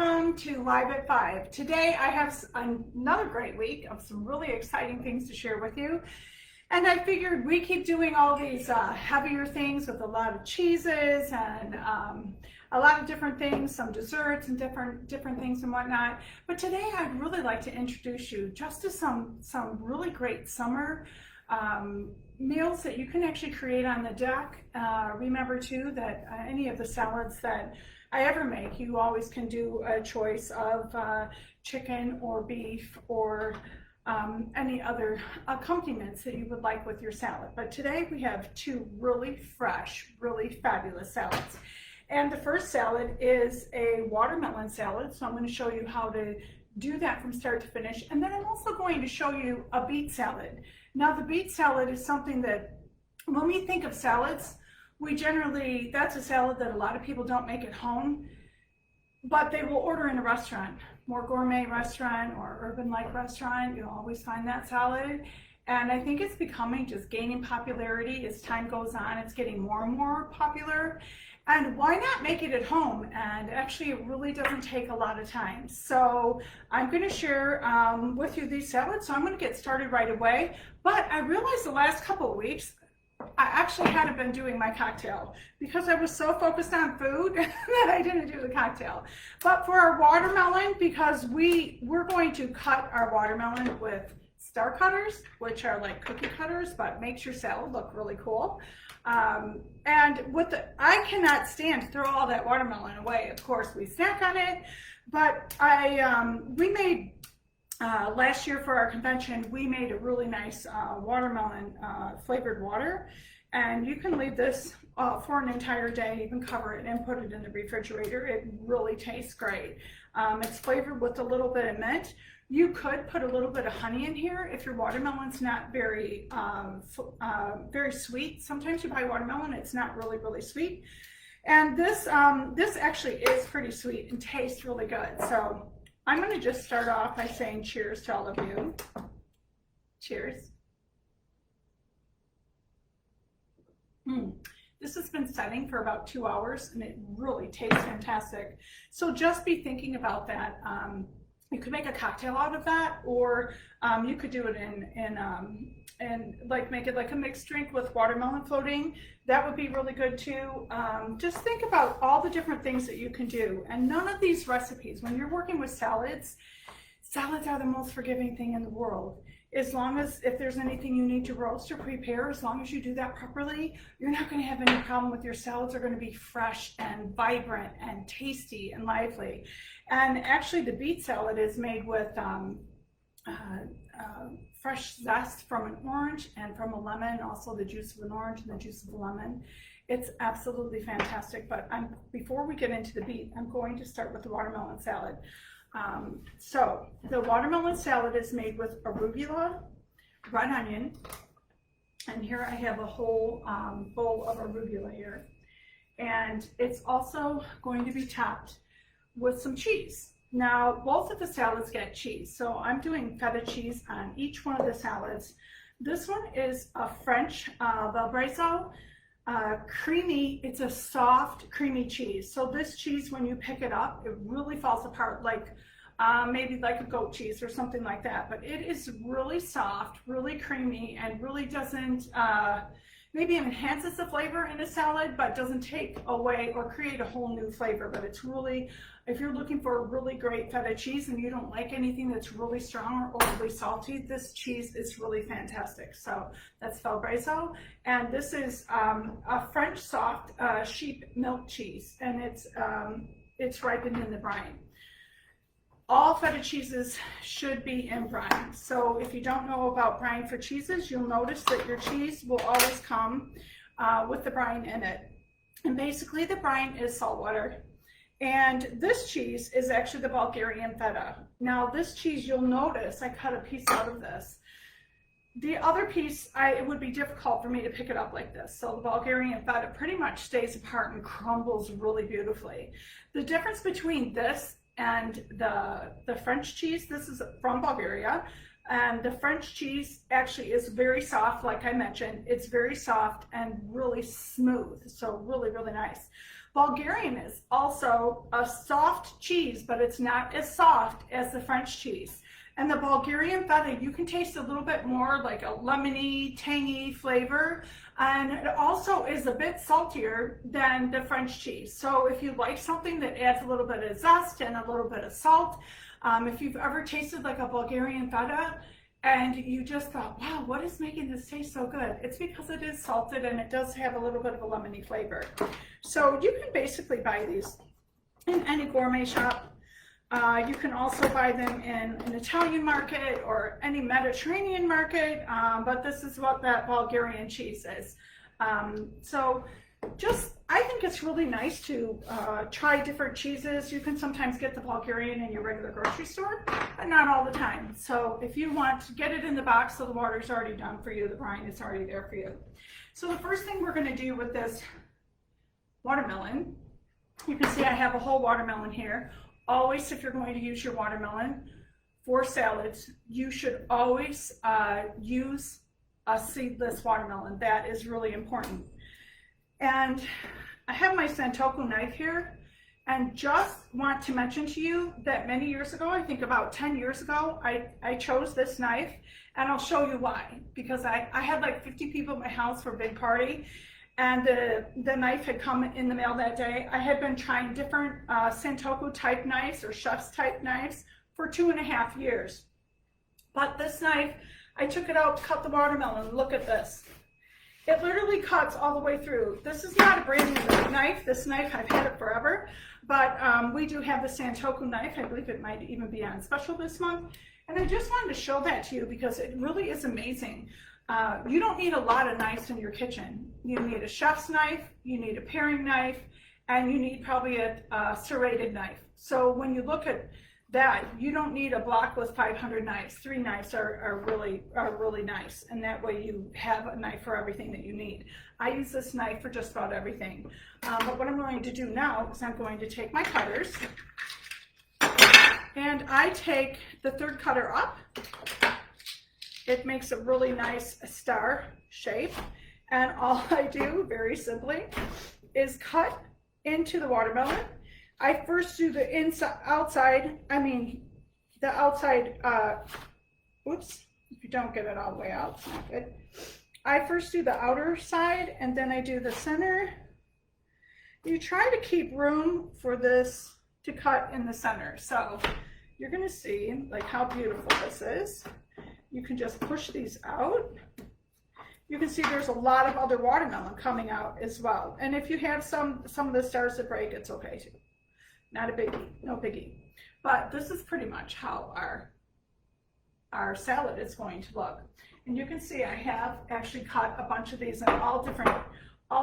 welcome to Live at 5. Today I have another great week of some really exciting things to share with you. And I figured we keep doing all these heavier things with a lot of cheeses and a lot of different things, some desserts and different things and whatnot. But today I'd really like to introduce you just to some really great summer meals that you can actually create on the deck. Remember too that any of the salads that I ever make, you always can do a choice of chicken or beef or any other accompaniments that you would like with your salad. But today we have two really fresh, really fabulous salads. And the first salad is a watermelon salad. So I'm going to show you how to do that from start to finish. And then I'm also going to show you a beet salad. Now the beet salad is something that when we think of salads, that's a salad that a lot of people don't make at home, but they will order in a restaurant, more gourmet restaurant or urban-like restaurant. You'll always find that salad. And I think it's becoming just gaining popularity as time goes on. It's getting more and more popular. And why not make it at home? And actually, it really doesn't take a lot of time. So I'm going to share with you these salads. So I'm going to get started right away. But I realized the last couple of weeks, I actually hadn't been doing my cocktail because I was so focused on food that I didn't do the cocktail. But for our watermelon, because we're going to cut our watermelon with star cutters, which are like cookie cutters, but makes your salad look really cool. And I cannot stand to throw all that watermelon away. Of course, we snack on it, but we made last year for our convention, we made a really nice watermelon flavored water, and you can leave this for an entire day. You can cover it and put it in the refrigerator. It really tastes great. It's flavored with a little bit of mint. You could put a little bit of honey in here if your watermelon's not very sweet. Sometimes you buy watermelon, it's not really sweet. And this actually is pretty sweet and tastes really good. So I'm going to just start off by saying cheers to all of you. Cheers. This has been setting for about 2 hours and it really tastes fantastic. So just be thinking about that. You could make a cocktail out of that, or you could do it and like make it like a mixed drink with watermelon floating. That would be really good too. Just think about all the different things that you can do. And none of these recipes, when you're working with salads are the most forgiving thing in the world. As long as if there's anything you need to roast or prepare, as long as you do that properly, you're not going to have any problem with your salads. Are going to be fresh and vibrant and tasty and lively. And actually the beet salad is made with fresh zest from an orange and from a lemon, also the juice of an orange and the juice of a lemon. It's absolutely fantastic. But before we get into the beet, I'm going to start with the watermelon salad. So the watermelon salad is made with arugula, red onion, and here I have a whole bowl of arugula here. And it's also going to be topped with some cheese. Now, both of the salads get cheese, so I'm doing feta cheese on each one of the salads. This one is a French Valbraiso, creamy. It's a soft, creamy cheese. So this cheese, when you pick it up, it really falls apart like maybe like a goat cheese or something like that. But it is really soft, really creamy, and really doesn't maybe enhances the flavor in a salad, but doesn't take away or create a whole new flavor. But it's really, if you're looking for a really great feta cheese and you don't like anything that's really strong or overly salty, this cheese is really fantastic. So that's Valbraiso. And this is a French soft sheep milk cheese, and it's ripened in the brine. All feta cheeses should be in brine. So if you don't know about brine for cheeses, you'll notice that your cheese will always come with the brine in it. And basically the brine is salt water. And this cheese is actually the Bulgarian feta. Now this cheese, you'll notice I cut a piece out of this. The other piece, it would be difficult for me to pick it up like this. So the Bulgarian feta pretty much stays apart and crumbles really beautifully. The difference between this and the French cheese, this is from Bulgaria, and the French cheese actually is very soft. Like I mentioned, it's very soft and really smooth, so really nice. Bulgarian is also a soft cheese, but it's not as soft as the French cheese. And the Bulgarian feta, you can taste a little bit more like a lemony, tangy flavor. And it also is a bit saltier than the French cheese. So if you like something that adds a little bit of zest and a little bit of salt, if you've ever tasted like a Bulgarian feta and you just thought, wow, what is making this taste so good? It's because it is salted and it does have a little bit of a lemony flavor. So you can basically buy these in any gourmet shop. You can also buy them in an Italian market or any Mediterranean market, but this is what that Bulgarian cheese is. I think it's really nice to try different cheeses. You can sometimes get the Bulgarian in your regular grocery store, but not all the time. So if you want to get it in the box so the water's already done for you, the brine is already there for you. So the first thing we're going to do with this watermelon, you can see I have a whole watermelon here. Always, if you're going to use your watermelon for salads, you should always use a seedless watermelon. That is really important. And I have my Santoku knife here, and just want to mention to you that many years ago, I think about 10 years ago, I chose this knife, and I'll show you why. Because I had like 50 people at my house for a big party, and the knife had come in the mail that day. I had been trying different Santoku type knives or chef's type knives for 2.5 years. But this knife, I took it out to cut the watermelon. Look at this. It literally cuts all the way through. This is not a brand new knife. This knife, I've had it forever. But we do have the Santoku knife. I believe it might even be on special this month. And I just wanted to show that to you because it really is amazing. You don't need a lot of knives in your kitchen. You need a chef's knife, you need a paring knife, and you need probably a serrated knife. So when you look at that, you don't need a block with 500 knives. 3 knives are really nice, and that way you have a knife for everything that you need. I use this knife for just about everything. But what I'm going to do now is I'm going to take my cutters, and I take the 3rd cutter up. It makes a really nice star shape, and all I do, very simply, is cut into the watermelon. I first do the outside, oops, if you don't get it all the way out, it's not good. I first do the outer side, and then I do the center. You try to keep room for this to cut in the center. So you're gonna see like how beautiful this is. You can just push these out. You can see there's a lot of other watermelon coming out as well. And if you have some of the stars that break, it's okay too. Not a biggie, no biggie. But this is pretty much how our salad is going to look. And you can see I have actually cut a bunch of these in all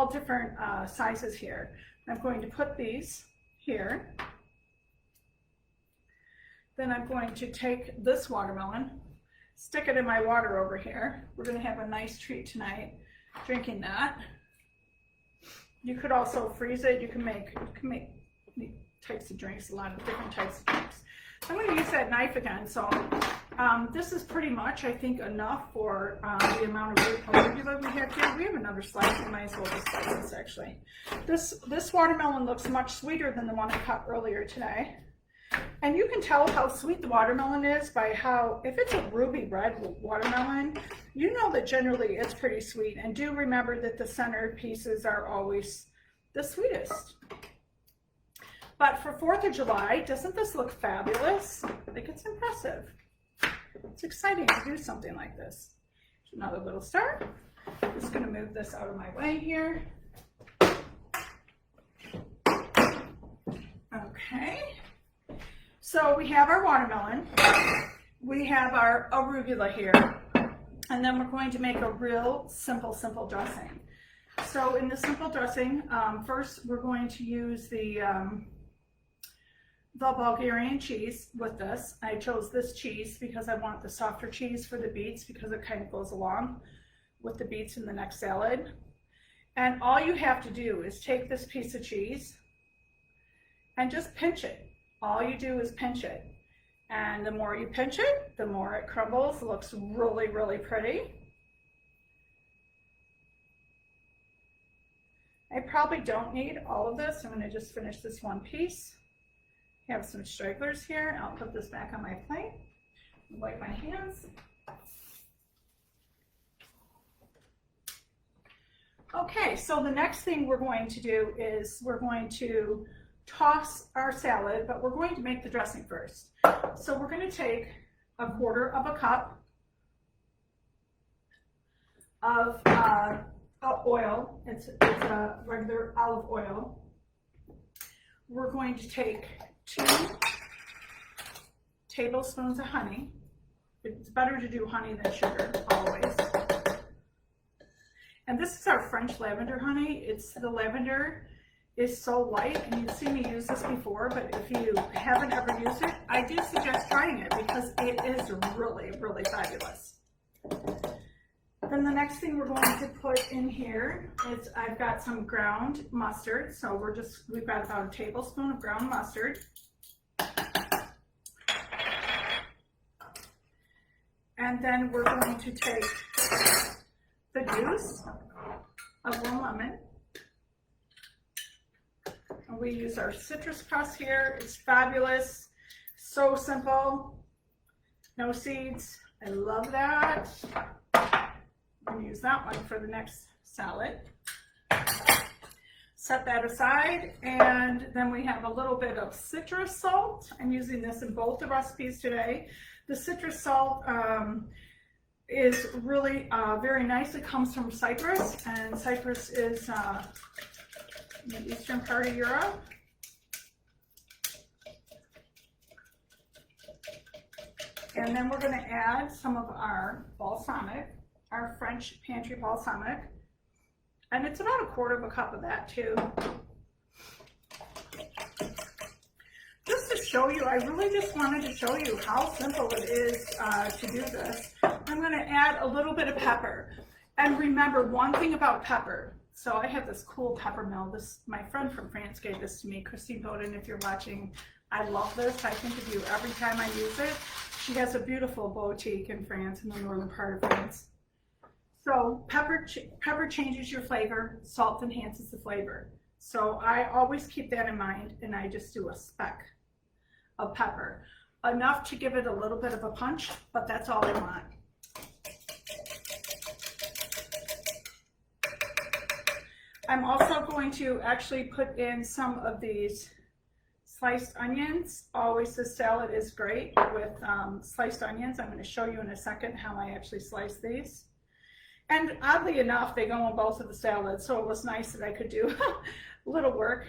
different sizes here. I'm going to put these here. Then I'm going to take this watermelon, stick it in my water over here. We're going to have a nice treat tonight drinking that. You could also freeze it. You can make types of drinks, a lot of different types of drinks. I'm going to use that knife again. So this is pretty much, I think, enough for the amount of arugula we have here. We have another slice. We might as well just slice this actually. This watermelon looks much sweeter than the one I cut earlier today. And you can tell how sweet the watermelon is by how, if it's a ruby red watermelon, you know that generally it's pretty sweet. And do remember that the center pieces are always the sweetest. But for 4th of July, doesn't this look fabulous? I think it's impressive. It's exciting to do something like this. Another little star. I'm just going to move this out of my way here. Okay. So we have our watermelon, we have our arugula here, and then we're going to make a real simple dressing. So in the simple dressing, first we're going to use the Bulgarian cheese with this. I chose this cheese because I want the softer cheese for the beets because it kind of goes along with the beets in the next salad. And all you have to do is take this piece of cheese and just pinch it. All you do is pinch it. And the more you pinch it, the more it crumbles. It looks really, really pretty. I probably don't need all of this. I'm going to just finish this one piece. I have some stragglers here. I'll put this back on my plate. Wipe my hands. Okay, so the next thing we're going to do is we're going to toss our salad, but we're going to make the dressing first. So we're going to take 1/4 of a cup of oil. It's a regular olive oil. We're going to take 2 tablespoons of honey. It's better to do honey than sugar, always. And this is our French lavender honey. The lavender is so light, and you've seen me use this before, but if you haven't ever used it, I do suggest trying it because it is really, really fabulous. Then the next thing we're going to put in here is I've got some ground mustard. So we've got about 1 tablespoon of ground mustard. And then we're going to take the juice of 1 lemon. And we use our citrus crust here. It's fabulous, so simple, no seeds. I love that. I'm going to use that one for the next salad. Set that aside, and then we have a little bit of citrus salt. I'm using this in both the recipes today. The citrus salt is really very nice. It comes from Cyprus, and Cyprus is in the eastern part of Europe. And then we're going to add some of our balsamic, our French pantry balsamic, and it's about 1/4 cup of that too. Just to show you, I really just wanted to show you how simple it is to do this. I'm going to add a little bit of pepper. And remember one thing about pepper. So I have this cool pepper mill. My friend from France gave this to me, Christine Bowden, if you're watching. I love this. I think of you every time I use it. She has a beautiful boutique in France, in the northern part of France. So pepper changes your flavor, salt enhances the flavor. So I always keep that in mind, and I just do a speck of pepper. Enough to give it a little bit of a punch, but that's all I want. I'm also going to actually put in some of these sliced onions. Always this salad is great with sliced onions. I'm going to show you in a second how I actually slice these. And oddly enough, they go in both of the salads, so it was nice that I could do a little work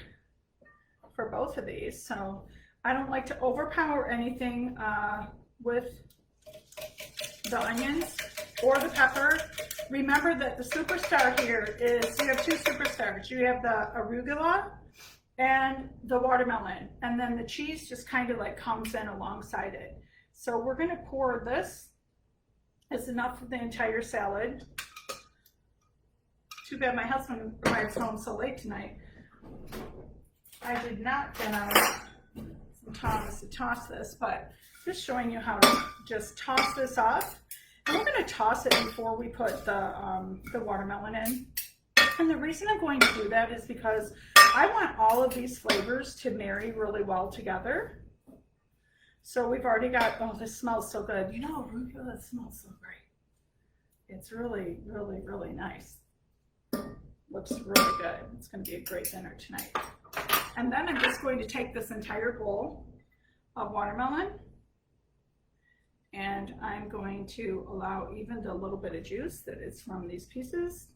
for both of these. So I don't like to overpower anything with the onions or the pepper. Remember that the superstar here is, you have 2 superstars. You have the arugula and the watermelon, and then the cheese just kind of like comes in alongside it. So we're going to pour this. It's enough for the entire salad. Too bad my husband arrives home so late tonight. I did not get out some Thomas to toss this, but just showing you how to just toss this up. And we're going to toss it before we put the watermelon in. And the reason I'm going to do that is because I want all of these flavors to marry really well together. So we've already got, oh, this smells so good. You know, arugula smells so great. It's really, really, really nice. Looks really good. It's going to be a great dinner tonight. And then I'm just going to take this entire bowl of watermelon, and I'm going to allow even the little bit of juice that is from these pieces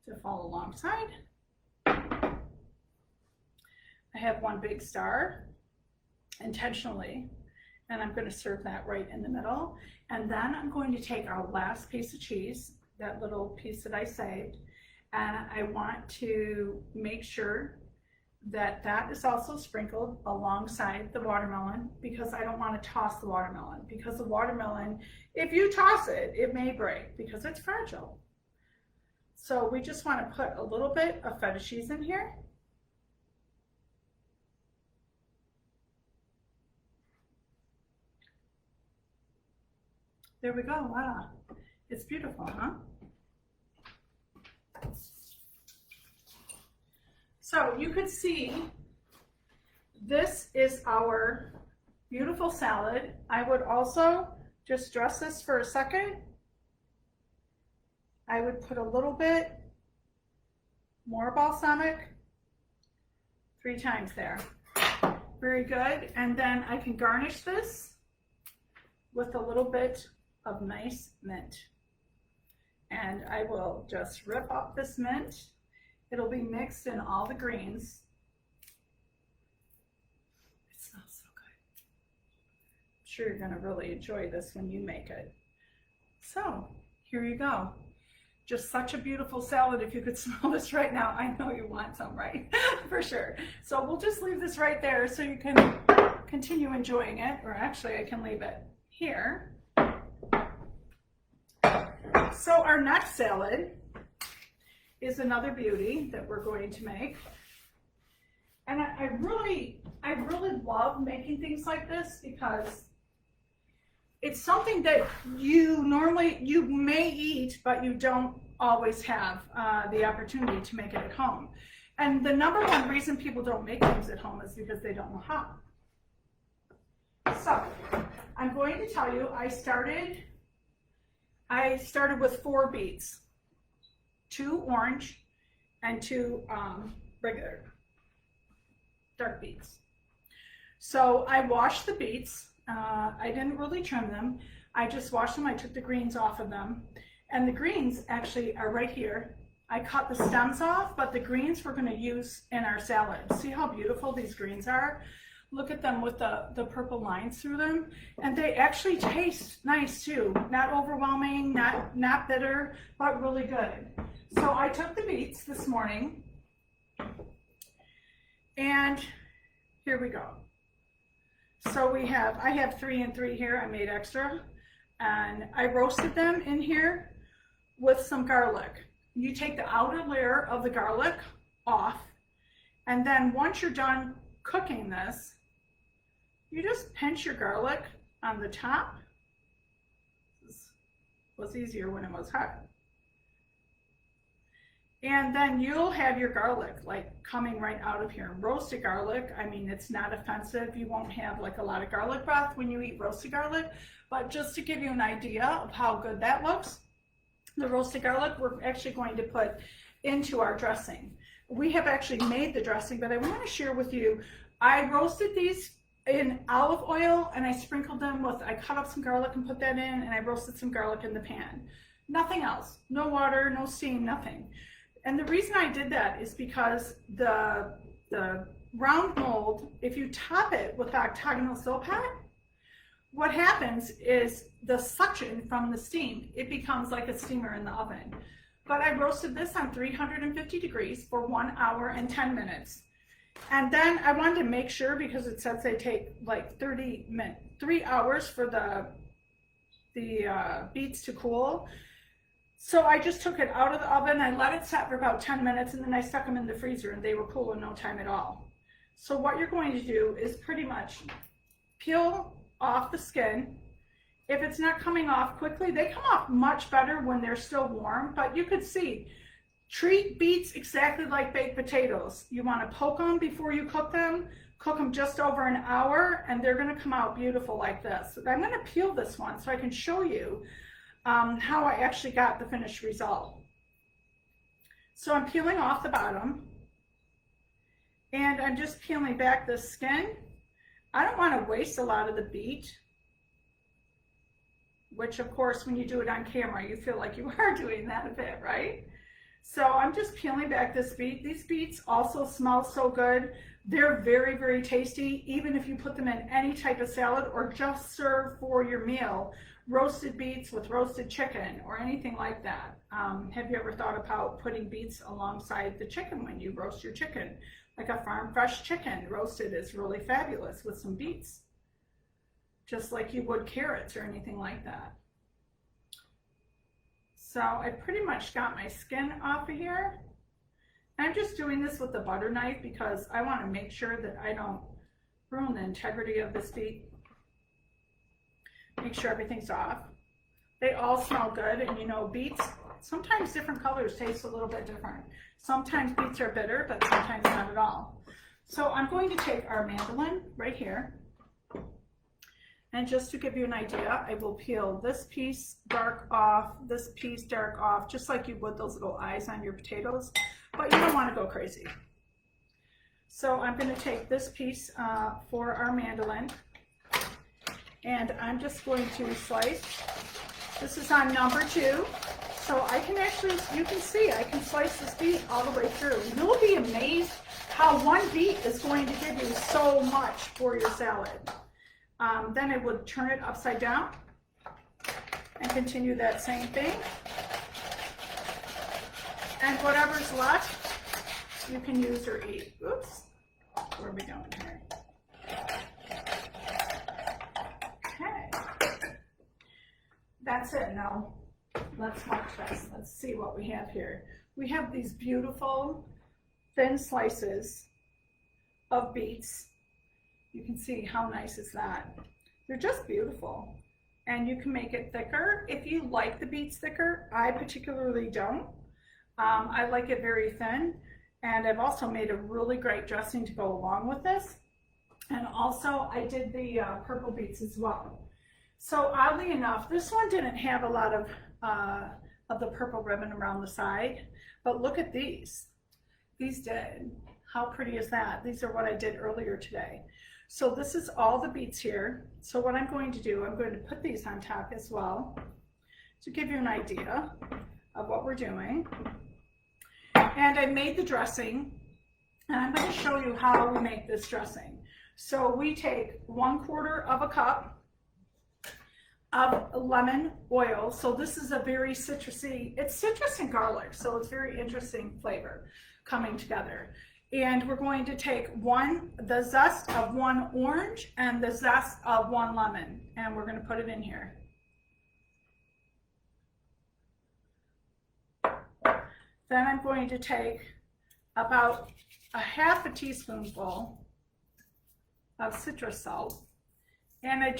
to fall alongside. I have 1 big star intentionally, and I'm going to serve that right in the middle. And then I'm going to take our last piece of cheese, that little piece that I saved, and I want to make sure that that is also sprinkled alongside the watermelon, because I don't want to toss the watermelon, because the watermelon, if you toss it, it may break because it's fragile. So we just want to put a little bit of feta cheese in here. There we go, voila. It's beautiful, huh? So you could see this is our beautiful salad. I would also just dress this for a second. I would put a little bit more balsamic, 3 times there. Very good. And then I can garnish this with a little bit of nice mint. And I will just rip up this mint. It'll be mixed in all the greens. It smells so good. I'm sure you're going to really enjoy this when you make it. So here you go. Just such a beautiful salad. If you could smell this right now, I know you want some, right? For sure. So we'll just leave this right there so you can continue enjoying it, or actually I can leave it here. So our next salad is another beauty that we're going to make. And I really love making things like this because it's something that you may eat, but you don't always have the opportunity to make it at home. And the number one reason people don't make things at home is because they don't know how. So I'm going to tell you, I started with 4 beets, 2 orange and 2 regular dark beets. So I washed the beets. I didn't really trim them. I just washed them. I took the greens off of them. And the greens actually are right here. I cut the stems off, but the greens we're going to use in our salad. See how beautiful these greens are? Look at them with the purple lines through them. And they actually taste nice too. Not overwhelming, not bitter, but really good. So I took the beets this morning. And here we go. So I have 3 and 3 here. I made extra. And I roasted them in here with some garlic. You take the outer layer of the garlic off. And then once you're done cooking this, you just pinch your garlic on the top. This was easier when it was hot. And then you'll have your garlic like coming right out of here. Roasted garlic, I mean, it's not offensive. You won't have like a lot of garlic breath when you eat roasted garlic, but just to give you an idea of how good that looks, the roasted garlic we're actually going to put into our dressing. We have actually made the dressing, but I want to share with you, I roasted these in olive oil and I sprinkled them with, I cut up some garlic and put that in, and I roasted some garlic in the pan. Nothing else, no water, no steam, nothing. And the reason I did that is because the round mold, if you top it with octagonal silpat, what happens is the suction from the steam, it becomes like a steamer in the oven. But I roasted this on 350 degrees for 1 hour and 10 minutes. And then I wanted to make sure, because it says they take like 3 hours for the beets to cool. So I just took it out of the oven, I let it set for about 10 minutes, and then I stuck them in the freezer and they were cool in no time at all. So what you're going to do is pretty much peel off the skin. If it's not coming off quickly, they come off much better when they're still warm, but you could see, treat beets exactly like baked potatoes. You want to poke them before you cook them just over an hour, and they're going to come out beautiful like this. I'm going to peel this one so I can show you how I actually got the finished result. So I'm peeling off the bottom, and I'm just peeling back the skin. I don't want to waste a lot of the beet, which of course when you do it on camera you feel like you are doing that a bit, right? So I'm just peeling back this beet. These beets also smell so good. They're very, very tasty, even if you put them in any type of salad or just serve for your meal. Roasted beets with roasted chicken or anything like that. Have you ever thought about putting beets alongside the chicken when you roast your chicken? Like a farm fresh chicken roasted is really fabulous with some beets, just like you would carrots or anything like that. So I pretty much got my skin off of here. I'm just doing this with the butter knife because I want to make sure that I don't ruin the integrity of this beet. Make sure everything's off. They all smell good, and you know, beets Sometimes different colors taste a little bit different. Sometimes beets are bitter, but sometimes not at all. So I'm going to take our mandolin right here. And just to give you an idea, I will peel this piece dark off, this piece dark off, just like you would those little eyes on your potatoes, but you don't want to go crazy. So I'm going to take this piece for our mandolin, and I'm just going to slice. This is on number 2, so I can actually, you can see, I can slice this beet all the way through. You'll be amazed how one beet is going to give you so much for your salad. Then I would turn it upside down and continue that same thing. And whatever's left, you can use or eat. Oops, where are we going here? Okay, that's it. Now let's watch this. Let's see what we have here. We have these beautiful thin slices of beets. You can see how nice is that. They're just beautiful. And you can make it thicker if you like the beets thicker. I particularly don't. I like it very thin. And I've also made a really great dressing to go along with this. And also I did the purple beets as well. So oddly enough, this one didn't have a lot of the purple ribbon around the side. But look at these. These did. How pretty is that? These are what I did earlier today. So this is all the beets here. So what I'm going to do, I'm going to put these on top as well to give you an idea of what we're doing. And I made the dressing, and I'm going to show you how we make this dressing. So we take 1/4 of a cup of lemon oil. So this is a very citrusy, it's citrus and garlic, so it's very interesting flavor coming together. And we're going to take the zest of 1 orange and the zest of 1 lemon, and we're going to put it in here. Then I'm going to take about a 1/2 teaspoonful of citrus salt, and I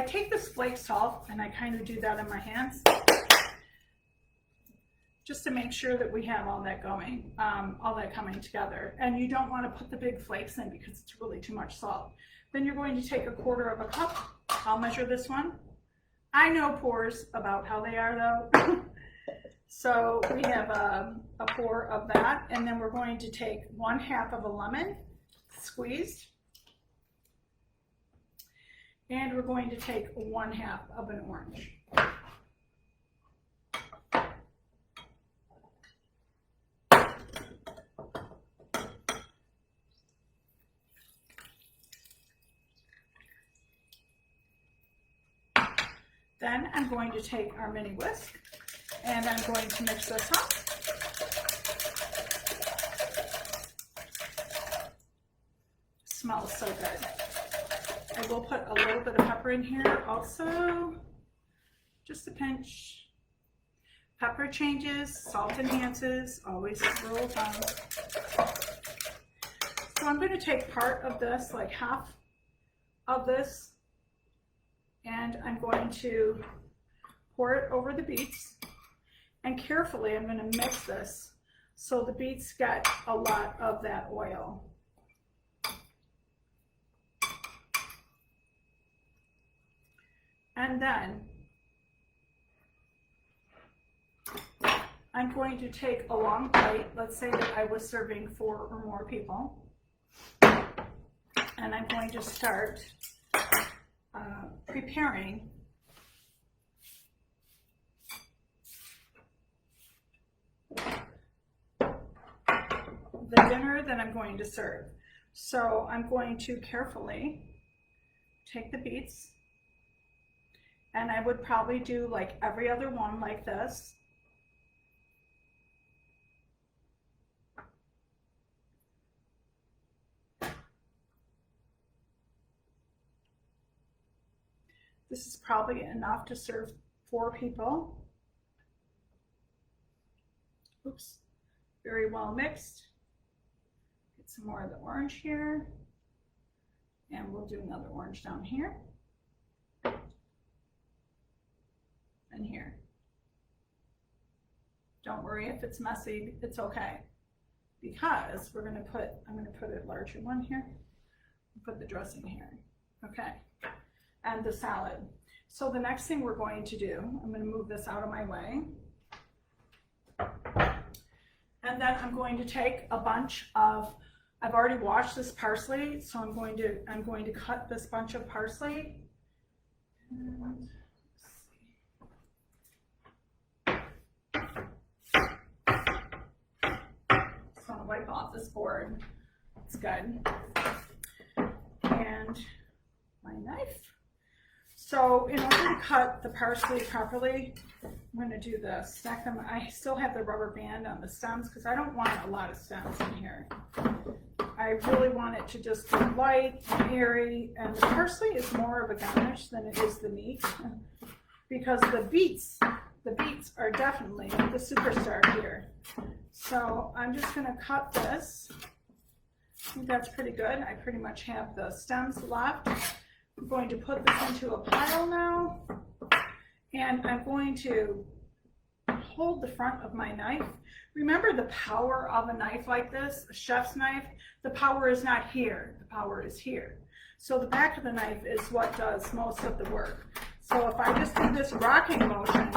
take this flake salt and I kind of do that in my hands, just to make sure that we have all that going, all that coming together. And you don't want to put the big flakes in because it's really too much salt. Then you're going to take 1/4 of a cup. I'll measure this one. I know pours about how they are though. So we have a pour of that, and then we're going to take 1/2 of a lemon squeezed, and we're going to take 1/2 of an orange. Then I'm going to take our mini whisk, and I'm going to mix this up. Smells so good. I will put a little bit of pepper in here also, just a pinch. Pepper changes, salt enhances, always rule of thumb. So I'm going to take part of this, like 1/2 of this, and I'm going to pour it over the beets, and carefully I'm going to mix this so the beets get a lot of that oil. And then I'm going to take a long plate. Let's say that I was serving 4 or more people, and I'm going to start preparing the dinner that I'm going to serve. So I'm going to carefully take the beets, and I would probably do like every other one like this. This is probably enough to serve 4 people. Oops, very well mixed. Get some more of the orange here, and we'll do another orange down here and here. Don't worry if it's messy, it's okay. Because I'm gonna put a larger one here, put the dressing here, okay, and the salad. So the next thing we're going to do, I'm gonna move this out of my way. And then I'm going to take a bunch of, I've already washed this parsley, so I'm going to cut this bunch of parsley. And just want to wipe off this board. It's good. And my knife. So in order to cut the parsley properly, I'm going to do this. Stack them. I still have the rubber band on the stems because I don't want a lot of stems in here. I really want it to just be light and airy, and the parsley is more of a garnish than it is the meat, because the beets are definitely the superstar here. So I'm just going to cut this. I think that's pretty good. I pretty much have the stems left. I'm going to put this into a pile now, and I'm going to hold the front of my knife. Remember the power of a knife like this, a chef's knife? The power is not here, the power is here. So the back of the knife is what does most of the work. So if I just do this rocking motion,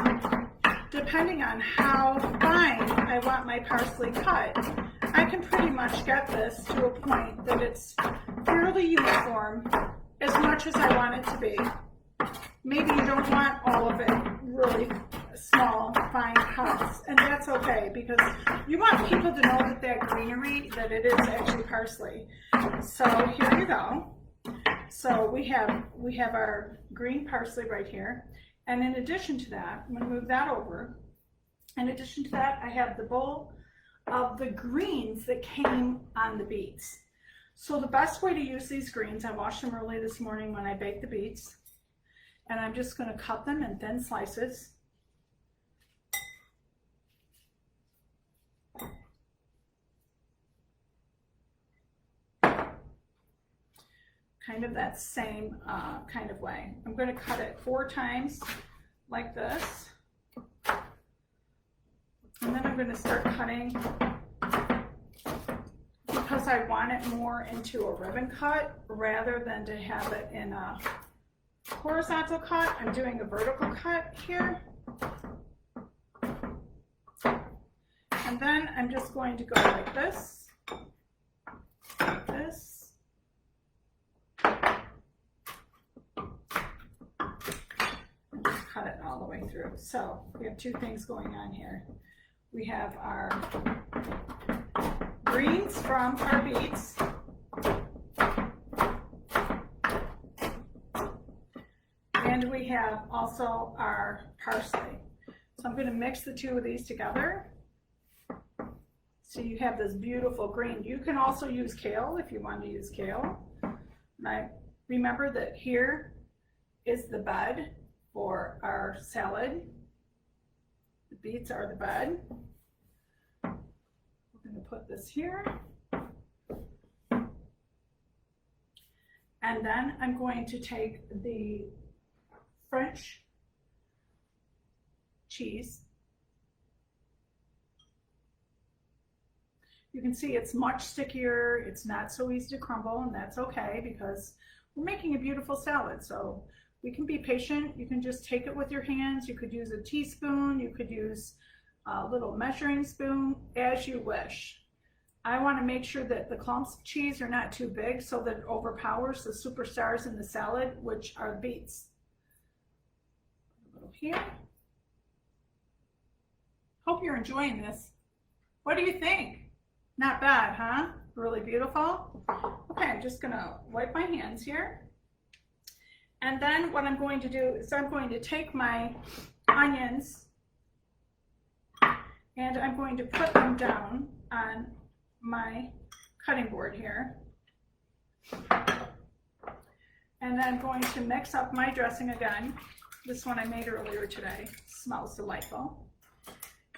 depending on how fine I want my parsley cut, I can pretty much get this to a point that it's fairly uniform as much as I want it to be. Maybe you don't want all of it really small, fine cuts, and that's okay, because you want people to know that that greenery, that it is actually parsley. So here you go. So we have our green parsley right here, and in addition to that, I'm going to move that over. In addition to that, I have the bowl of the greens that came on the beets. So the best way to use these greens, I washed them early this morning when I baked the beets, and I'm just going to cut them in thin slices. Kind of that same kind of way. I'm going to cut it 4 times like this. And then I'm going to start cutting, because I want it more into a ribbon cut rather than to have it in a horizontal cut. I'm doing a vertical cut here. And then I'm just going to go like this, like this. Cut it all the way through. So we have 2 things going on here. We have our greens from our beets, and we have also our parsley. So I'm going to mix the 2 of these together. So you have this beautiful green. You can also use kale if you want to use kale. Right? Remember that here is the bed for our salad. The beets are the bed. We're going to put this here. And then I'm going to take the French cheese. You can see it's much stickier. It's not so easy to crumble, and that's okay because we're making a beautiful salad. So we can be patient. You can just take it with your hands. You could use a teaspoon. You could use a little measuring spoon, as you wish. I want to make sure that the clumps of cheese are not too big so that it overpowers the superstars in the salad, which are beets. A little here. Hope you're enjoying this. What do you think? Not bad, huh? Really beautiful. Okay, I'm just gonna wipe my hands here. And then what I'm going to do is I'm going to take my onions and I'm going to put them down on my cutting board here. And then I'm going to mix up my dressing again. This one I made earlier today. Smells delightful.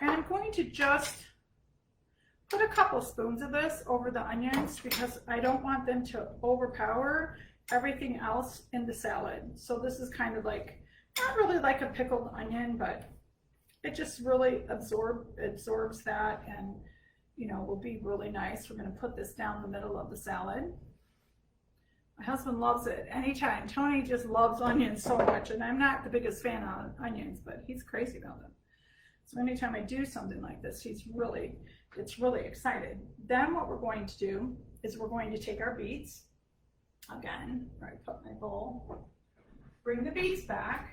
And I'm going to just put a couple spoons of this over the onions because I don't want them to overpower everything else in the salad. So this is kind of like, not really like a pickled onion, but it just really absorbs that, and you know, will be really nice. We're going to put this down the middle of the salad. My husband loves it anytime. Tony just loves onions so much, and I'm not the biggest fan of onions, but he's crazy about them. So anytime I do something like this, it's really excited. Then what we're going to do is we're going to take our beets, again, where I put my bowl, bring the beets back,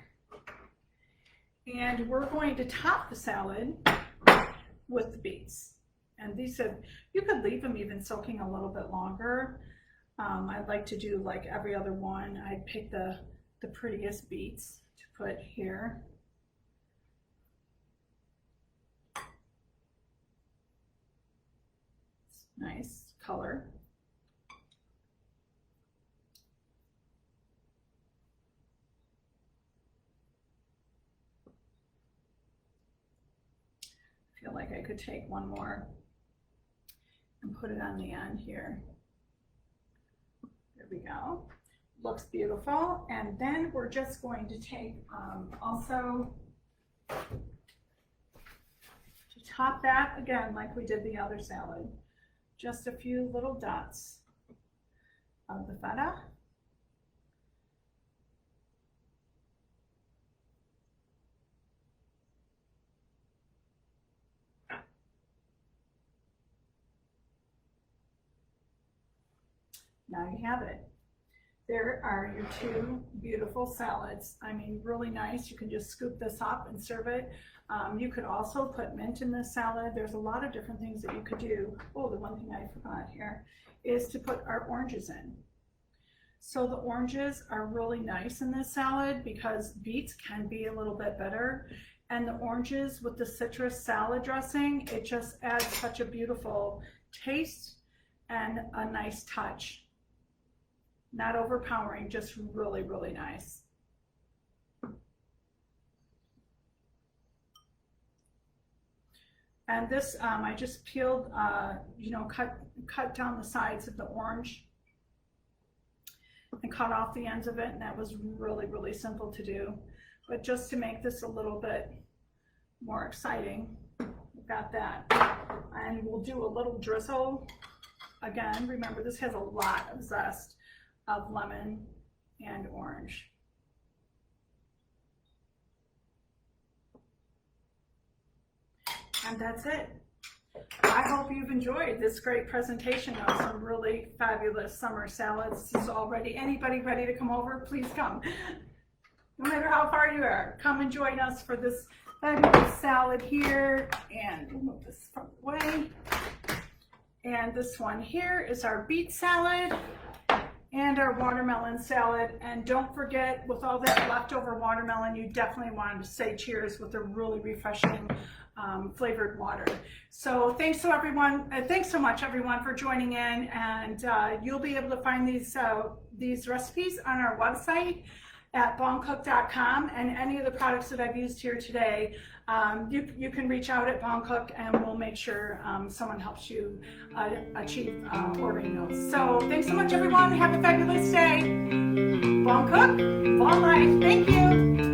and we're going to top the salad with the beets. And these you could leave them even soaking a little bit longer. I'd like to do like every other one. I'd pick the prettiest beets to put here. Nice color. I feel like I could take one more and put it on the end here. There we go. Looks beautiful. And then we're just going to take also to top that again like we did the other salad. Just a few little dots of the feta. Now you have it. There are your two beautiful salads. I mean, really nice. You can just scoop this up and serve it. You could also put mint in this salad. There's a lot of different things that you could do. Oh, the one thing I forgot here is to put our oranges in. So the oranges are really nice in this salad because beets can be a little bit bitter. And the oranges with the citrus salad dressing, it just adds such a beautiful taste and a nice touch. Not overpowering, just really, really nice. And this, I just peeled, you know, cut down the sides of the orange and cut off the ends of it, and that was really, really simple to do. But just to make this a little bit more exciting, we've got that. And we'll do a little drizzle. Again, remember this has a lot of zest of lemon and orange. And that's it. I hope you've enjoyed this great presentation of some really fabulous summer salads. This is already, anybody ready to come over, please come. No matter how far you are, come and join us for this fabulous salad here. And we'll move this from the way. And this one here is our beet salad and our watermelon salad. And don't forget, with all that leftover watermelon, you definitely want to say cheers with a really refreshing flavored water. So thanks so much everyone for joining in, and you'll be able to find these recipes on our website at boncook.com, and any of the products that I've used here today, you can reach out at Boncook and we'll make sure someone helps you achieve ordering those. So thanks so much everyone. Have a fabulous day. Boncook, Bon Life. Thank you.